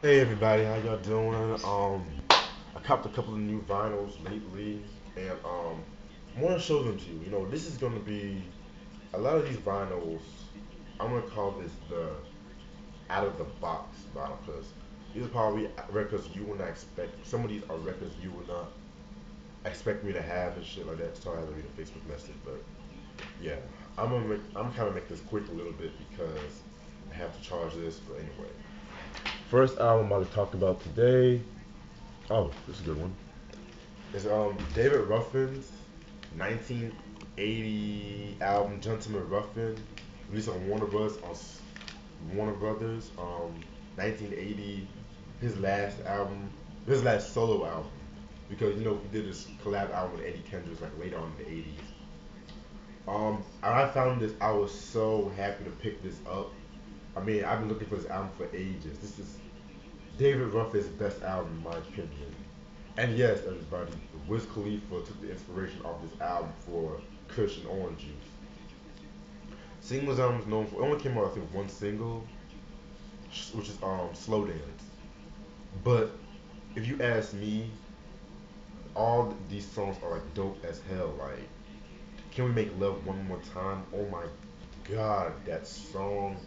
Hey everybody, how y'all doing? I copped a couple of new vinyls lately, and I want to show them to you. This is gonna be a lot of these vinyls. I'm gonna call this the out of the box vinyl because these are probably records you would not expect. Some of these are records you would not expect me to have and shit like that. Sorry, I had to read a Facebook message, but yeah, I'm kind of make this quick a little bit because I have to charge this. But anyway, first album I'm about to talk about today. Oh, this is a good one. It's David Ruffin's 1980 album Gentleman Ruffin, released on Warner Brothers. 1980, his last album, his last solo album, because he did this collab album with Eddie Kendricks like later on in the 80s. I found this. I was so happy to pick this up. I mean, I've been looking for this album for ages. This is David Ruffin's best album, in my opinion. And yes, everybody, Wiz Khalifa took the inspiration off this album for Cushion Orange Juice. Singles album is known for, it only came out I think one single, which is Slow Dance. But if you ask me, all these songs are like dope as hell. Like, Can We Make Love One More Time? Oh my god, that song.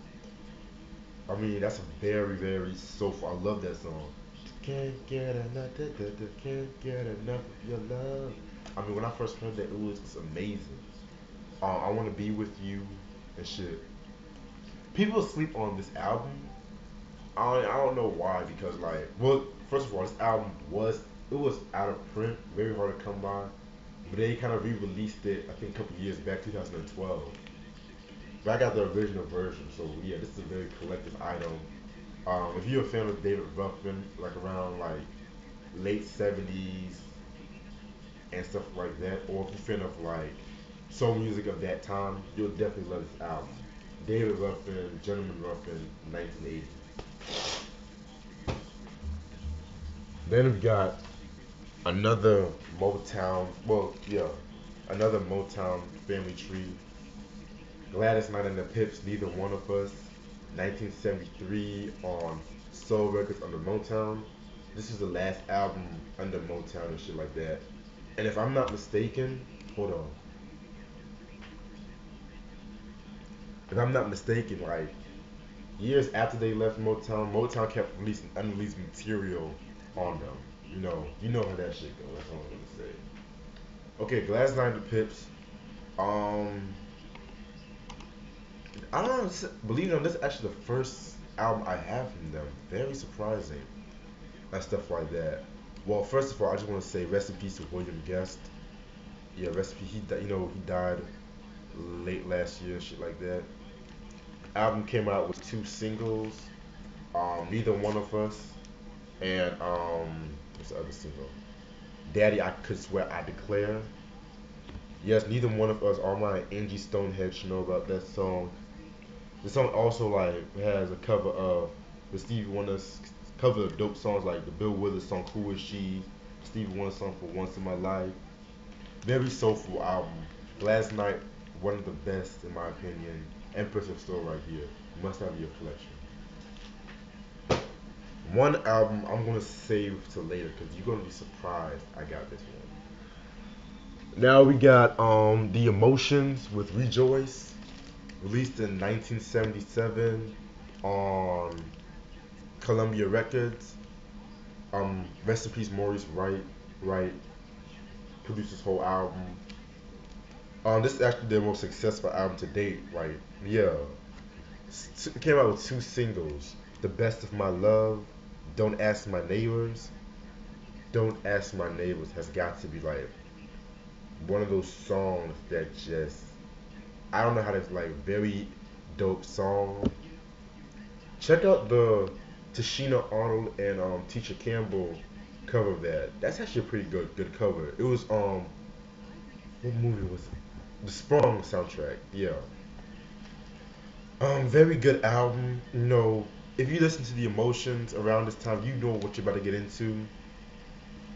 I mean, that's a very, very soulful. I love that song. Can't get enough, can't get enough of your love. I mean, when I first heard that, it was just amazing. I want to be with you and shit. People sleep on this album. I don't know why because well, first of all, this album was out of print, very hard to come by, but they kind of re-released it I think a couple years back, 2012. But I got the original version, so yeah, this is a very collective item. If you're a fan of David Ruffin, like around like late '70s and stuff like that, or if you're a fan of like soul music of that time, you'll definitely love this album. David Ruffin, Gentleman Ruffin, 1980. Then we got another Motown, well, yeah, another Motown family tree. Gladys Knight and the Pips, Neither One of Us, 1973 on Soul Records under Motown. This is the last album under Motown and shit like that. And if I'm not mistaken, hold on. If I'm not mistaken, like years after they left Motown, Motown kept releasing unreleased material on them. You know how that shit goes. That's all I'm gonna say. Okay, Glass Nine the Pips. Um, I don't know. Believe it or not, this is actually the first album I have from them. Very surprising and stuff like that. Well, first of all, I just want to say rest in peace to William Guest. Yeah, rest in peace. He died late last year, shit like that. Album came out with two singles. Neither One of Us and what's the other single? Daddy, I Could Swear I Declare. Yes, neither one of us, all my Angie Stonehead should know about that song. The song also like has a cover of the Stevie Wonder's cover of dope songs like the Bill Withers song Who Is She, Stevie Wonder song For Once in My Life. Very soulful album. Last Night, one of the best in my opinion. Empress of Steel right here. Must have your collection. One album I'm gonna save till later because you're gonna be surprised I got this one. Now we got The Emotions with Rejoice, released in 1977 on Columbia Records. Rest in peace, Maurice Wright produced this whole album. This is actually their most successful album to date. Like, yeah, it came out with two singles: "The Best of My Love," "Don't Ask My Neighbors." "Don't Ask My Neighbors" has got to be like one of those songs that just I don't know how to like very dope song. Check out the Tashina Arnold and Tisha Campbell cover of that. That's actually a pretty good cover. It was what movie was it? The Sprung soundtrack. Yeah. Very good album. If you listen to the emotions around this time, you know what you're about to get into.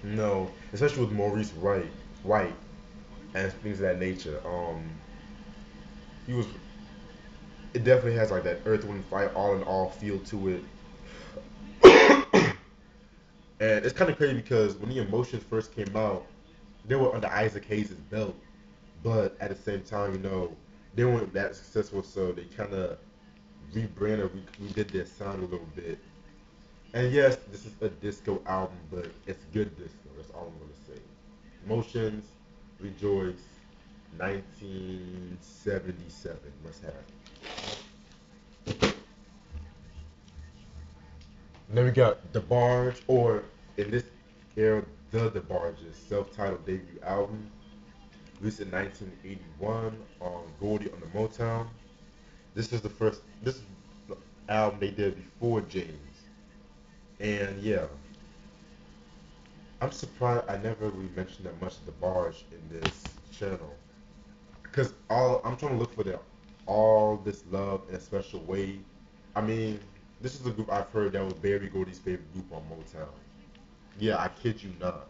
No, especially with Maurice White, and things of that nature. He was. It definitely has like that Earth, Wind, Fire, all in all feel to it. And it's kind of crazy because when the Emotions first came out, they were under Isaac Hayes' belt, but at the same time, they weren't that successful, so they kind of rebranded, redid their sound a little bit. And yes, this is a disco album, but it's good disco. That's all I'm gonna say. Emotions, Rejoice, 1977 must have. And then we got The Barge, or in this era, The Barge's self-titled debut album, released in 1981 on Goldie on the Motown. This is the album they did before James. And yeah, I'm surprised I never really mentioned that much of The Barge in this channel. Because all I'm trying to look for the All This Love in a Special Way. I mean, this is a group I've heard that was Barry Gordy's favorite group on Motown. Yeah, I kid you not.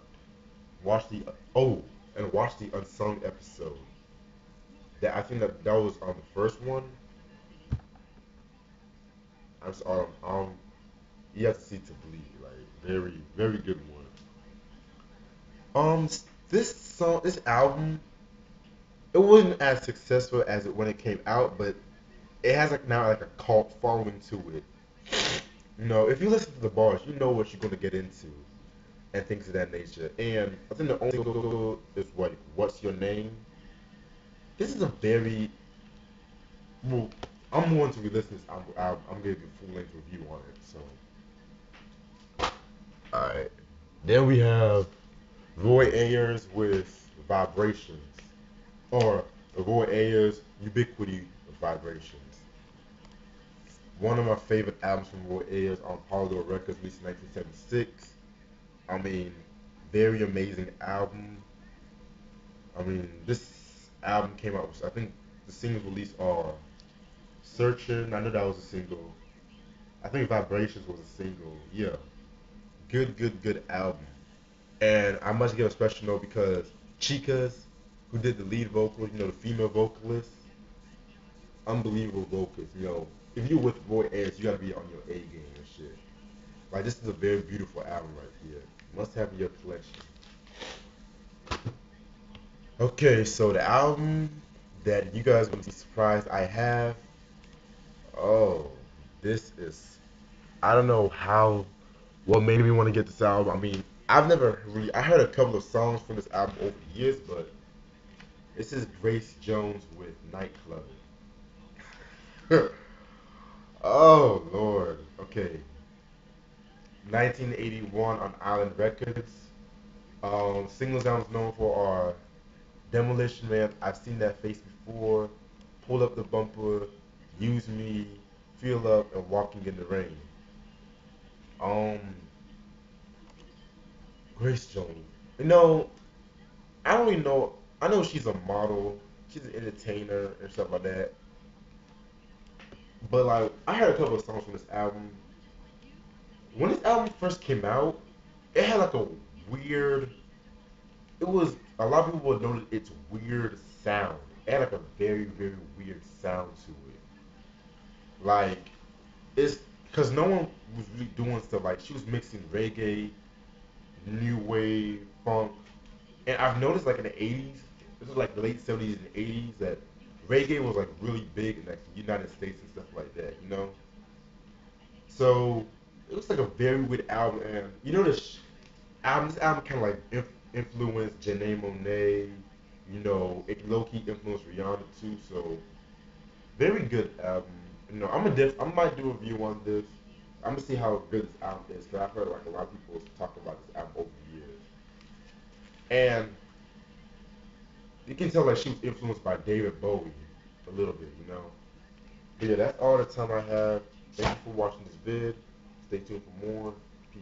Watch the oh, and watch the unsung episode. That I think that was on the first one. I'm s- you have to see to bleed, like very very good one. This album, it wasn't as successful as it when it came out, but it has like now like a cult following to it. If you listen to the bars, you know what you're gonna get into and things of that nature. And I think the only single is What's Your Name? This is a very well. I'm going to re-listen this album. I'm gonna give you a full length review on it. So, all right. Then we have Roy Ayers with Vibrations, or Roy Ayers Ubiquity of Vibrations. One of my favorite albums from Roy Ayers on Polydor Records, released in 1976. I mean, very amazing album. I mean, this album came out. I think the singles released are "Searching." I know that was a single. I think "Vibrations" was a single. Yeah, good, good, good album. And I must give a special note because Chicas, who did the lead vocal, the female vocalist, unbelievable vocals. If you're with Roy Ayers, you gotta be on your A game and shit. Like this is a very beautiful album right here. Must have in your collection. Okay, so the album that you guys are gonna be surprised I have. Oh, this is I don't know what made me want to get this album. I mean, I heard a couple of songs from this album over the years, but this is Grace Jones with Nightclub. Oh Lord. Okay. 1981 on Island Records. Singles I was known for are Demolition Man, I've Seen That Face Before, Pull Up the Bumper, Use Me, Feel Up, and Walking in the Rain. Um, Grace Jones. You know, I don't even know. I know she's a model, she's an entertainer and stuff like that. But like, I heard a couple of songs from this album. When this album first came out, it had like a weird. It was a lot of people would notice its weird sound. It had like a very very weird sound to it. Like it's because no one was really doing stuff like she was mixing reggae, new wave, funk, and I've noticed like in the '80s, this was like the late '70s and '80s that reggae was like really big in like the United States and stuff like that, So it looks like a very weird album, and this album kind of like influenced Janelle Monáe, it low key influenced Rihanna too, so very good album. I might do a review on this. I'm gonna see how good this album is because I've heard like a lot of people talk about this album over the years, and you can tell like she was influenced by David Bowie a little bit. But yeah, that's all the time I have. Thank you for watching this vid. Stay tuned for more. Peace.